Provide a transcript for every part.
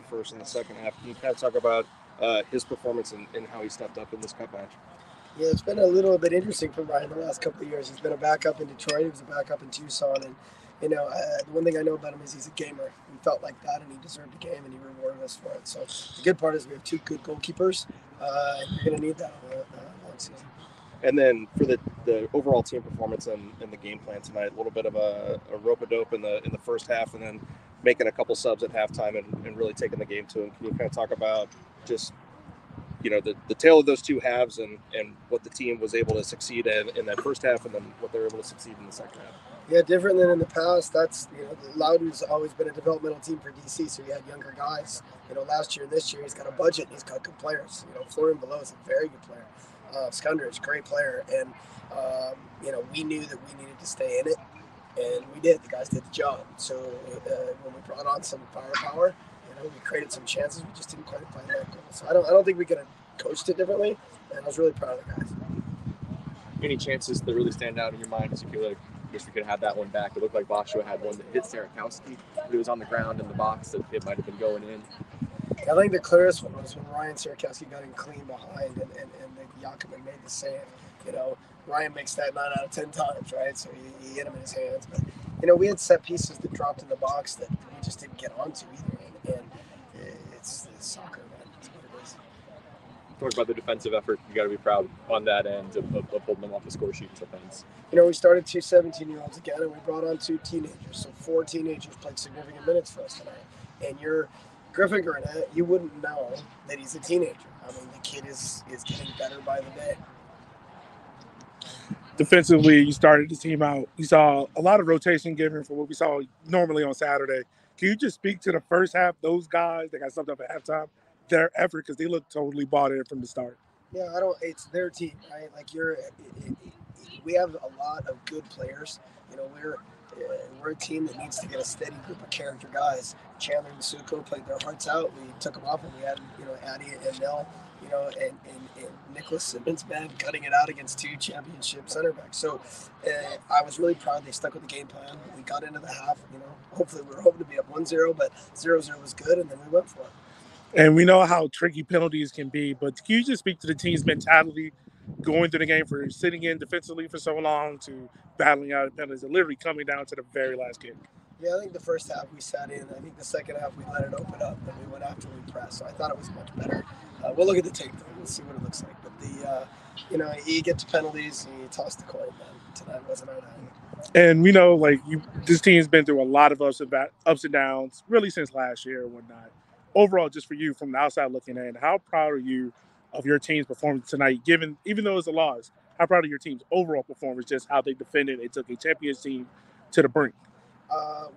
first and the second half. Can you kind of talk about his performance and how he stepped up in this cup match? Yeah, it's been a little bit interesting for Ryan the last couple of years. He's been a backup in Detroit. He was a backup in Tucson, and the one thing I know about him is he's a gamer. He felt like that, and he deserved a game, and he rewarded us for it. So the good part is we have two good goalkeepers, and you're going to need that on a long season. And then for the overall team performance and the game plan tonight, a little bit of a rope-a-dope in the first half, and then making a couple subs at halftime and really taking the game to him. Can you kind of talk about just the tale of those two halves and what the team was able to succeed in that first half, and then what they were able to succeed in the second half? Yeah, different than in the past. That's Loudon's always been a developmental team for DC, so he had younger guys. Last year and this year he's got a budget and he's got good players. Florian Below is a very good player. Skunder is a great player, and we knew that we needed to stay in it, and we did. The guys did the job. So when we brought on some firepower, we created some chances. We just didn't quite find that goal. So I don't think we could have coached it differently, and I was really proud of the guys. Any chances that really stand out in your mind? Because you feel like, I guess we could have that one back. It looked like Boscho had one that hit Sawatzky, but it was on the ground in the box that it might have been going in. I think the clearest one was when Ryan Sawatzky got in clean behind and Jakob made the save. Ryan makes that 9 out of 10 times, right? So he hit him in his hands. But, we had set pieces that dropped in the box that we just didn't get onto either. And it's soccer, man. It's what it is. Talk about the defensive effort. You got to be proud on that end of holding them off the score sheet in defense. We started two 17-year-olds again, and we brought on two teenagers. So 4 teenagers played significant minutes for us tonight. And Griffin Gurnett, you wouldn't know that he's a teenager. I mean, the kid is getting better by the day. Defensively, you started the team out. You saw a lot of rotation given for what we saw normally on Saturday. Can you just speak to the first half, those guys that got subbed up at halftime, their effort, because they looked totally bought in from the start? Yeah, it's their team, right? We have a lot of good players. We're a team that needs to get a steady group of character guys. Chandler and Suko played their hearts out. We took them off, and we had Addie and Nell, and Nicholas Simmons, man, cutting it out against 2 championship center backs. So I was really proud they stuck with the game plan. We got into the half. Hopefully we were hoping to be up 1-0, but 0-0 was good, and then we went for it. And we know how tricky penalties can be, but can you just speak to the team's mentality going through the game, for sitting in defensively for so long to battling out of penalties and literally coming down to the very last kick? Yeah, I think the first half we sat in. I think the second half we let it open up, and we went after we pressed. So I thought it was much better. We'll look at the tape, though. We'll see what it looks like. But you get to penalties, and you toss the coin, man. Tonight wasn't our night. And we know, this team's been through a lot of ups and downs, really since last year and whatnot. Overall, just for you, from the outside looking in, how proud are you of your team's performance tonight, even though it's a loss? How proud of your team's overall performance, just how they defended and took a champions team to the brink?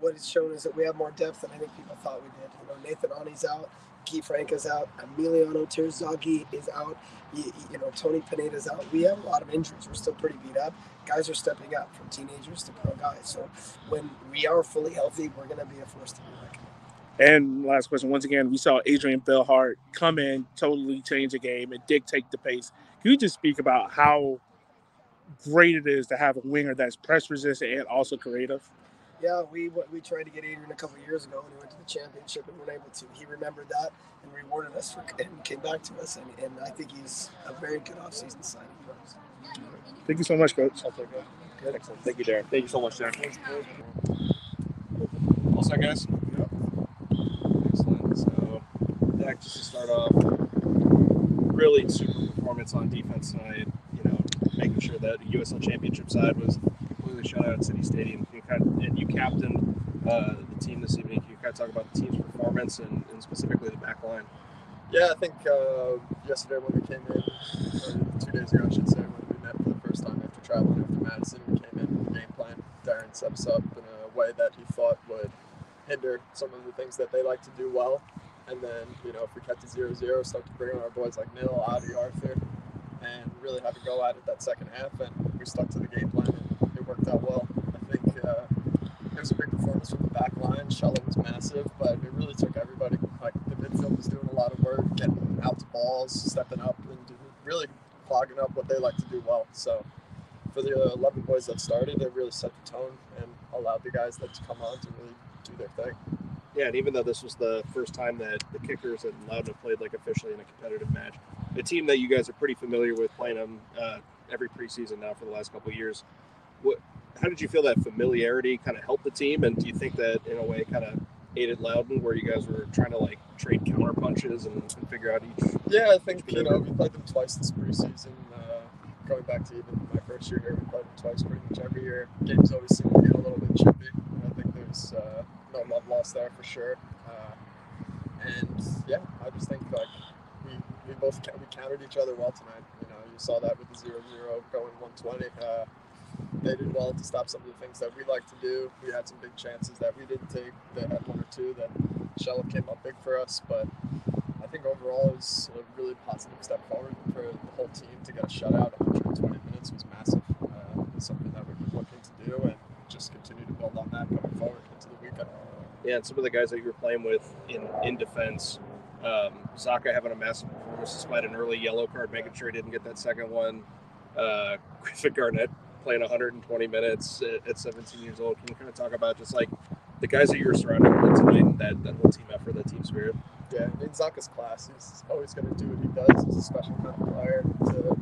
What it's shown is that we have more depth than I think people thought we did. Nathan Ani's out, Guy Franca's out, Emiliano Terzaghi is out, Tony Pineda's out. We have a lot of injuries. We're still pretty beat up. Guys are stepping up from teenagers to pro guys. So when we are fully healthy, we're going to be a force to be reckoned with. And last question, once again, we saw Adrian Bellhart come in, totally change the game, and dictate the pace. Can you just speak about how great it is to have a winger that's press resistant and also creative? Yeah, we tried to get Adrian a couple of years ago, and he went to the championship and weren't able to. He remembered that and rewarded us and came back to us, and I think he's a very good offseason signing for us. Thank you so much, Coach. I'll take it. Good. Excellent. Thank you, Darren. Thank you so much, Darren. All set, guys? Yep. Excellent. So, Dak, just to start off, really super performance on defense tonight. Making sure that the USL Championship side was completely shut out at City Stadium. And you captained the team this evening. Can you kind of talk about the team's performance and specifically the back line? Yeah, I think yesterday when we came in, or 2 days ago I should say, when we met for the first time after traveling after Madison, we came in with a game plan. Darren set us up in a way that he thought would hinder some of the things that they like to do well. And then, if we kept it 0-0, start to bring on our boys like Nil, Adi, Arthur, and really have a go at it that second half. And we stuck to the game plan, and it worked out well. I think it was a big performance from the back line. Shella was massive, but it really took everybody. Like, the midfield was doing a lot of work, getting out to balls, stepping up, and really clogging up what they like to do well. So for the 11 boys that started, they really set the tone and allowed the guys that to come on to really do their thing. Yeah, and even though this was the first time that the Kickers and Loudon have played like officially in a competitive match, a team that you guys are pretty familiar with, playing them every preseason now for the last couple of years. How did you feel that familiarity kind of helped the team, and do you think that in a way kind of aided Loudon, where you guys were trying to like trade counter punches and figure out each? Yeah, I think we played them twice this preseason. Going back to even my first year here, we played them twice pretty much every year. Games always seem to get a little bit chippy. I think there's no love lost there for sure. And yeah, I just think like we countered each other well tonight. You saw that with the 0-0 going 120. They did well to stop some of the things that we like to do. We had some big chances that we didn't take. They had one or two that Shella came up big for us, but I think overall it was a really positive step forward for the whole team to get a shutout. 120 minutes was massive. It's something that we've been looking to do and just continue to build on that going forward into the weekend. Yeah, and some of the guys that you were playing with in defense, Zaka having a massive performance despite an early yellow card, making sure he didn't get that second one. Griffin Garnett playing 120 minutes at 17 years old. Can you kind of talk about just like the guys that you were surrounded with tonight, and that whole team effort, that team spirit? Yeah, I mean, Zaka's class. He's always going to do what he does. He's a special kind of player to,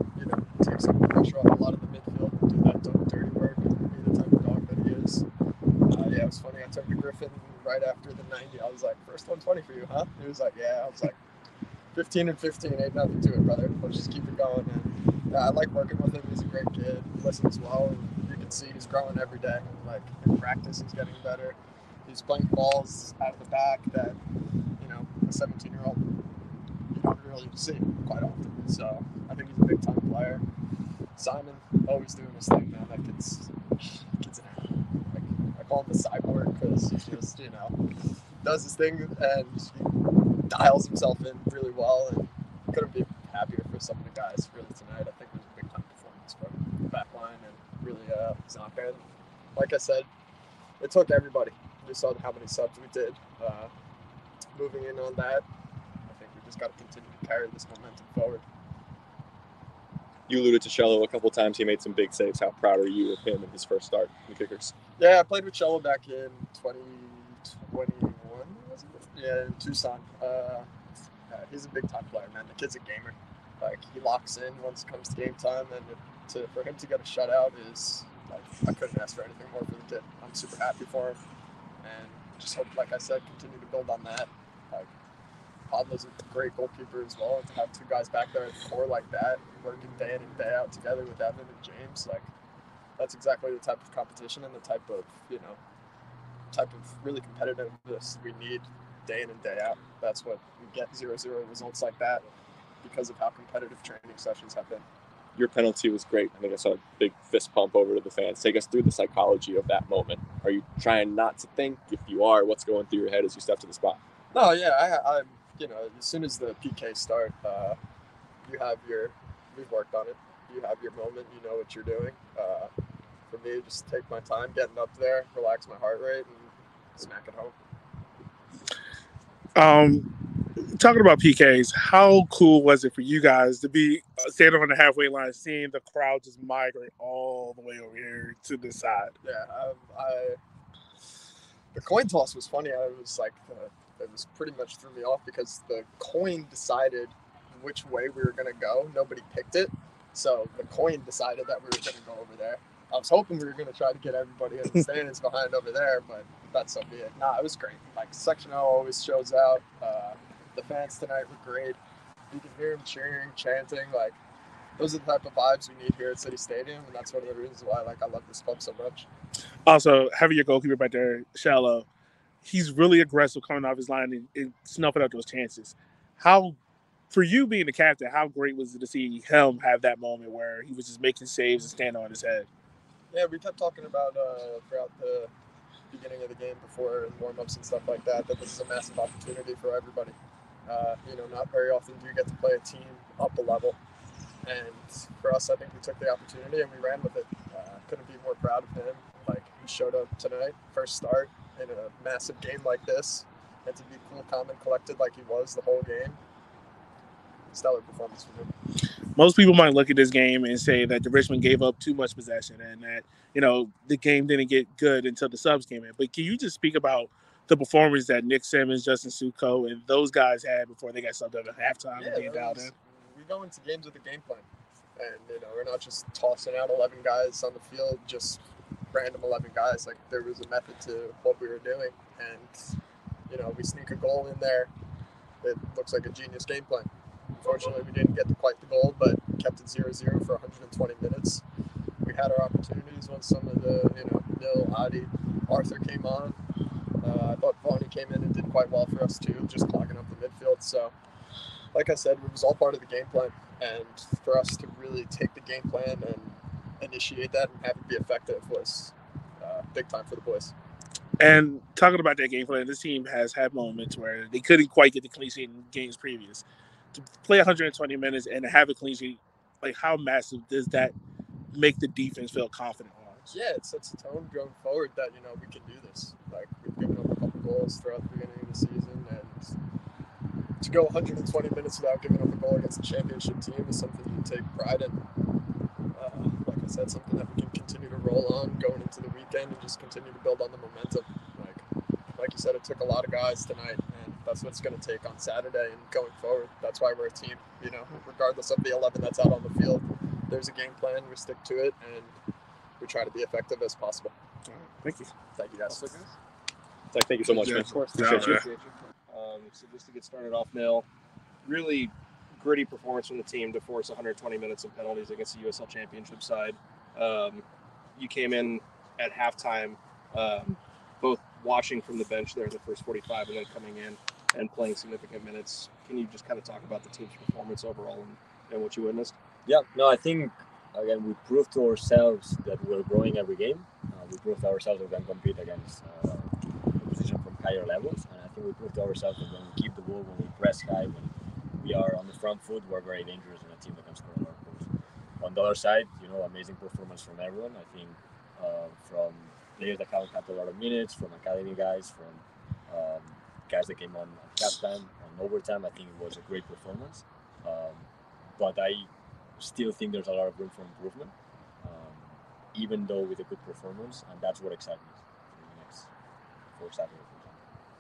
take some of the pressure off a lot of the midfield and do that dirty work and be the type of dog that he is. Yeah, it was funny. I turned to Griffin right after the 90. I was like, first 120 for you, huh? He was like, yeah. I was like, 15 and 15, ain't nothing to it, brother. Let's just keep it going. And I like working with him. He's a great kid. He listens well, and you can see he's growing every day. Like, in practice, he's getting better. He's playing balls out of the back that, a 17-year-old, you don't really see quite often. So I think he's a big-time player. Simon, always doing his thing, man. That kid's like, I call him the cyborg because he just, does his thing and he dials himself in really well, and couldn't be happier for some of the guys really tonight. I think it was a big-time performance from the back line and really Zonka. Like I said, it took everybody. We saw how many subs we did. Moving in on that, I think we just got to continue to carry this momentum forward. You alluded to Shello a couple times. He made some big saves. How proud are you of him in his first start in the Kickers? Yeah, I played with Shello back in 2021, was it? Yeah, in Tucson. He's a big-time player, man. The kid's a gamer. Like, he locks in once it comes to game time, and for him to get a shutout is, like, I couldn't ask for anything more for the kid. I'm super happy for him, and just hope, like I said, continue to build on that. Like, Pablo's a great goalkeeper as well, and to have two guys back there at the core like that, working day in and day out together with Evan and James, like, that's exactly the type of competition and the type of really competitiveness we need day in and day out. That's what we get 0-0 results like that because of how competitive training sessions have been. Your penalty was great. I think I saw a big fist pump over to the fans. Take us through the psychology of that moment. Are you trying not to think? If you are, what's going through your head as you step to the spot? No, yeah, I'm as soon as the PK start, we've worked on it. You have your moment, you know what you're doing. For me, just take my time getting up there, relax my heart rate, and smack it home. Talking about PKs, how cool was it for you guys to be standing on the halfway line, seeing the crowd just migrate all the way over here to this side? Yeah, the coin toss was funny. I was like, it was pretty much threw me off because the coin decided which way we were going to go. Nobody picked it. So the coin decided that we were going to go over there. I was hoping we were going to try to get everybody in the stands behind over there, but that's so be it. Nah, it was great. Like, Section O always shows out. The fans tonight were great. You can hear them cheering, chanting. Like, those are the type of vibes we need here at City Stadium, and that's one of the reasons why I love this club so much. Also, having your goalkeeper back there, Shallow, he's really aggressive coming off his line and snuffing out those chances. For you being the captain, how great was it to see him have that moment where he was just making saves and standing on his head? Yeah, we kept talking about throughout the beginning of the game before and warm-ups and stuff like that this is a massive opportunity for everybody. Not very often do you get to play a team up a level. And for us, I think we took the opportunity and we ran with it. Couldn't be more proud of him. Like, he showed up tonight, first start in a massive game like this, and to be cool, calm, and collected like he was the whole game. Stellar performance from him. Most people might look at this game and say that the Richmond gave up too much possession and that, the game didn't get good until the subs came in. But can you just speak about the performance that Nick Simmons, Justin Suko, and those guys had before they got subbed up at halftime and Dean Dowden. We go into games with a game plan. And, we're not just tossing out 11 guys on the field, just random 11 guys. Like, there was a method to what we were doing. And, we sneak a goal in there. It looks like a genius game plan. Unfortunately, we didn't get quite the goal, but kept it 0-0 for 120 minutes. We had our opportunities when some of the, Nil, Adi, Arthur came on. I thought Vonnie came in and did quite well for us, too, just clogging up the midfield. So, like I said, it was all part of the game plan. And for us to really take the game plan and initiate that and have it be effective was big time for the boys. And talking about that game plan, this team has had moments where they couldn't quite get the clean sheet in games previous. To play 120 minutes and have a clean sheet, like, how massive does that make the defense feel confident on? Yeah, it sets a tone going forward that, we can do this. Like, we've given up a couple goals throughout the beginning of the season, and to go 120 minutes without giving up a goal against a championship team is something you take pride in. Like I said, something that we can continue to roll on going into the weekend and just continue to build on the momentum. Like you said, it took a lot of guys tonight, and that's what it's going to take on Saturday and going forward. That's why we're a team, regardless of the 11 that's out on the field. There's a game plan, we stick to it, and we try to be effective as possible. Thank you. Thank you, guys. Thank you so much, man. Of course. Yeah, Appreciate you. So just to get started off, Nil, really gritty performance from the team to force 120 minutes of penalties against the USL Championship side. You came in at halftime, both watching from the bench there in the first 45 and then coming in and playing significant minutes. Can you just kind of talk about the team's performance overall and what you witnessed? Yeah, no, I think, again, we proved to ourselves that we're growing every game. We proved to ourselves that we can compete against opposition from higher levels. And I think we proved to ourselves that when we keep the ball, when we press high, when we are on the front foot, we're very dangerous and a team that can score a lot of goals. On the other side, amazing performance from everyone. I think from players that haven't had a lot of minutes, from academy guys, from guys that came on at halftime, on overtime. I think it was a great performance. But I still think there's a lot of room for improvement, even though with a good performance, and that's what excites me for the next 4 Saturdays.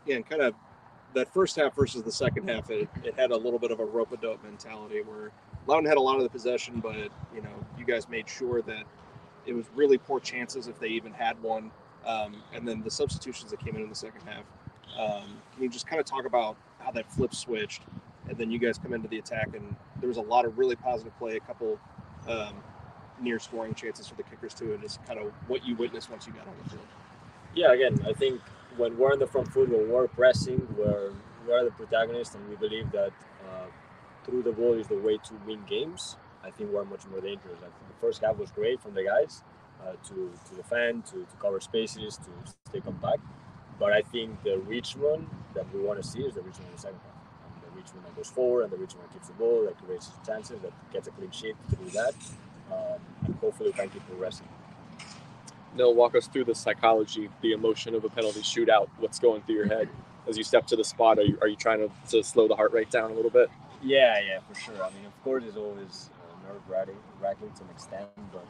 Yeah, and kind of that first half versus the second half, it had a little bit of a rope-a-dope mentality where Loudon had a lot of the possession, but you guys made sure that it was really poor chances if they even had one. And then the substitutions that came in the second half. Can you just kind of talk about how that flip switched, and then you guys come into the attack, and there was a lot of really positive play, a couple near scoring chances for the kickers too, and just kind of what you witnessed once you got on the field. Yeah, again, I think when we're on the front foot, when we're pressing, we're the protagonists, and we believe that through the ball is the way to win games. I think we're much more dangerous. I think the first half was great from the guys to defend, to cover spaces, to stay compact. But I think the Richmond that we want to see is the Richmond in the second half. And the Richmond that goes forward, and the Richmond that keeps the ball, that creates chances, that gets a clean sheet through that. And hopefully we can keep progressing. Nil, walk us through the psychology, the emotion of a penalty shootout. What's going through your head as you step to the spot? Are you trying to slow the heart rate down a little bit? Yeah, for sure. I mean, of course, it's always nerve-wracking to an extent, but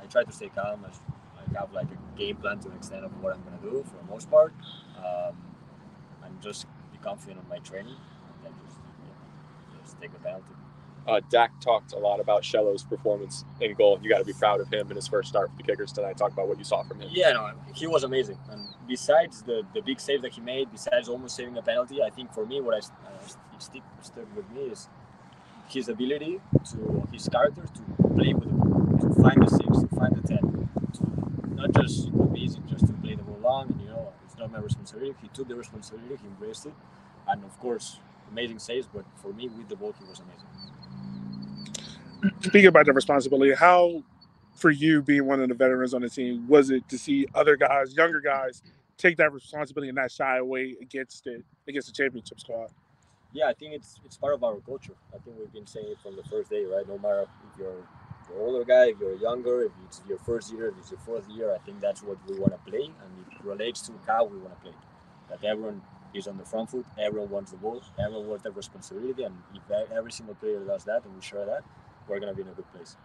I try to stay calm. I have like a game plan to an extent of what I'm going to do for the most part, and just be confident on my training, and then just take the penalty. Dak talked a lot about Shello's performance in goal. You got to be proud of him in his first start for the Kickers tonight. Talk about what you saw from him. Yeah, no, he was amazing. And besides the big save that he made, besides almost saving a penalty, I think for me, what stuck with me is his ability to, his character to play with the ball, to find the 6, to find the 10, to not just be easy, just to play the ball long. And it's not my responsibility. He took the responsibility, he embraced it, and of course, amazing saves. But for me, with the ball, he was amazing. Speaking about the responsibility, how, for you being one of the veterans on the team, was it to see other guys, younger guys, take that responsibility and not shy away against the championship squad? Yeah, I think it's part of our culture. I think we've been saying it from the first day, right? No matter if you're an older guy, if you're younger, if it's your first year, if it's your fourth year, I think that's what we want to play, and it relates to how we want to play. That everyone is on the front foot, everyone wants the ball, everyone wants that responsibility, and if every single player does that and we share that, we're going to be in a good place.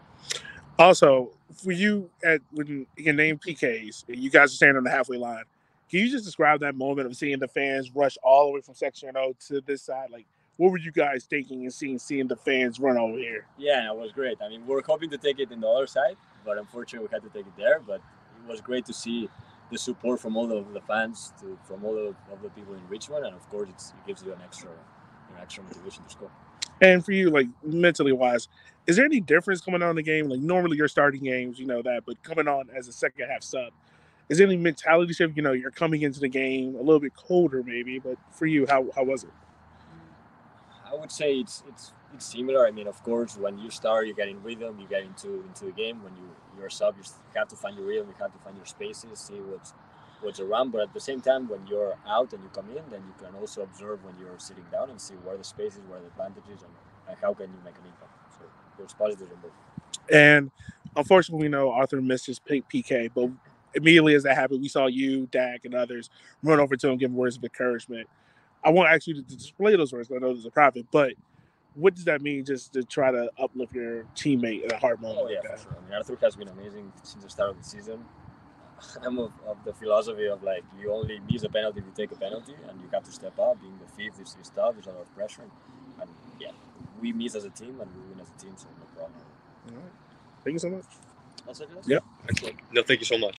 Also, for you, when you name PKs, you guys are standing on the halfway line. Can you just describe that moment of seeing the fans rush all the way from Section O to this side? Like, what were you guys thinking and seeing the fans run over here? Yeah, it was great. I mean, we were hoping to take it in the other side, but unfortunately we had to take it there. But it was great to see the support from all of the fans, from all of the people in Richmond, and of course it gives you an extra motivation to score. And for you, like mentally wise, is there any difference coming on the game? Like normally you're starting games, you know that, but coming on as a second half sub, is there any mentality shift? You know, you're coming into the game a little bit colder, maybe, but for you, how was it? I would say it's similar. I mean, of course, when you start, you get in rhythm, you get into the game. When you're a sub, you have to find your rhythm, you have to find your spaces, see what's around. But at the same time, when you're out and you come in, then you can also observe when you're sitting down and see where the spaces, where the advantages, and how can you make an impact. So there's positives in both. And unfortunately, we know Arthur missed his PK, but immediately as that happened, we saw you, Dak, and others run over to him, give words of encouragement. I won't ask you to display those words, because I know there's a private, but what does that mean just to try to uplift your teammate in a hard moment? Oh, yeah, for sure. I mean, Arthur has been amazing since the start of the season. I'm of the philosophy of like you only miss a penalty if you take a penalty, and you have to step up. Being the fifth is tough. There's a lot of pressure, and yeah, we miss as a team and we win as a team, so no problem. All right. Thank you so much. That's it. Yep. Excellent. No, thank you so much.